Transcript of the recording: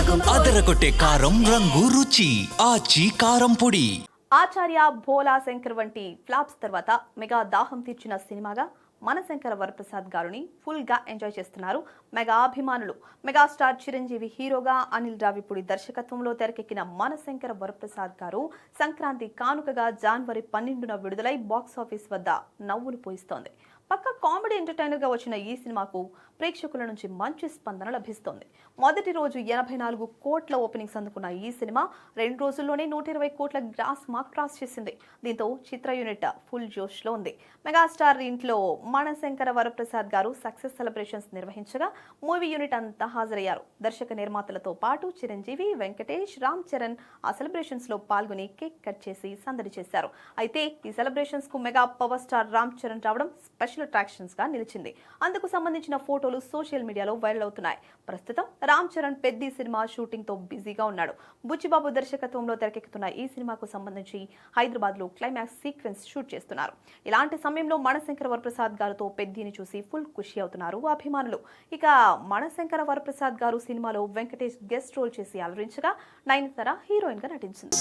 అదరగొట్టే కారం రంగు రుచి ఆచి కారం పొడి. ఆచార్య, భోలా శంకర్ వంటి ఫ్లాప్స్ తర్వాత మెగా దాహం తీర్చిన సినిమాగా మనశంకర వరప్రసాద్ గారిని ఫుల్ గా ఎంజాయ్ చేస్తున్నారు మెగా అభిమానులు. మెగాస్టార్ చిరంజీవి హీరోగా, అనిల్ రావిపూడి దర్శకత్వంలో తెరకెక్కిన మనశంకర వరప్రసాద్ గారు సంక్రాంతి కానుకగా జనవరి 12న విడుదలై బాక్సాఫీస్ వద్ద నవ్వులు పోయిస్తోంది. పక్క కామెడీ ఎంటర్టైనర్ గా వచ్చిన ఈ సినిమాకు ప్రేక్షకుల నుంచి మంచి స్పందన లభిస్తోంది. మొదటి రోజు 84 కోట్ల ఓపెనింగ్స్ అందుకున్న ఈ సినిమా 2 రోజుల్లోనే 120 కోట్ల గ్రాస్ మార్క్ క్రాస్ చేసింది. దీంతో చిత్ర యూనిట్ ఫుల్ జోష్ లో ఉంది. మెగాస్టార్ ఇంట్లో మనశంకర వరప్రసాద్ గారు సక్సెస్ సెలబ్రేషన్స్ నిర్వహించగా మూవీ యూనిట్ అంతా హాజరయ్యారు. దర్శక నిర్మాతలతో పాటు చిరంజీవి, వెంకటేష్, రామ్ చరణ్ ఆ సెలబ్రేషన్స్ లో పాల్గొని కేక్ కట్ చేసి సందడి చేశారు. అయితే ఈ సెలబ్రేషన్స్ కు mega power star Ram Charan రావడం స్పెషల్ అట్రాక్షన్స్ గా నిలిచింది. అందుకు సంబంధించిన ఫోటోలు సోషల్ మీడియాలో వైరల్ అవుతున్నాయి. ప్రస్తుతం రామ్ చరణ్ పెద్ది సినిమా షూటింగ్ తో బిజీగా ఉన్నాడు. బుచ్చిబాబు దర్శకత్వంలో తెరకెక్కుతున్న ఈ సినిమాకు సంబంధించి హైదరాబాద్ లో క్లైమాక్స్ సీక్వెన్స్ షూట్ చేస్తున్నారు. ఇలాంటి సమయంలో మనశంకర వరప్రసాద్ గారితో పెద్దిని చూసి ఫుల్ ఖుషి అవుతున్నారు అభిమానులు. ఇక మనశంకర వరప్రసాద్ గారు సినిమాలో వెంకటేష్ గెస్ట్ రోల్ చేసి అలరించగా, నయనతార హీరోయిన్ గా నటించింది.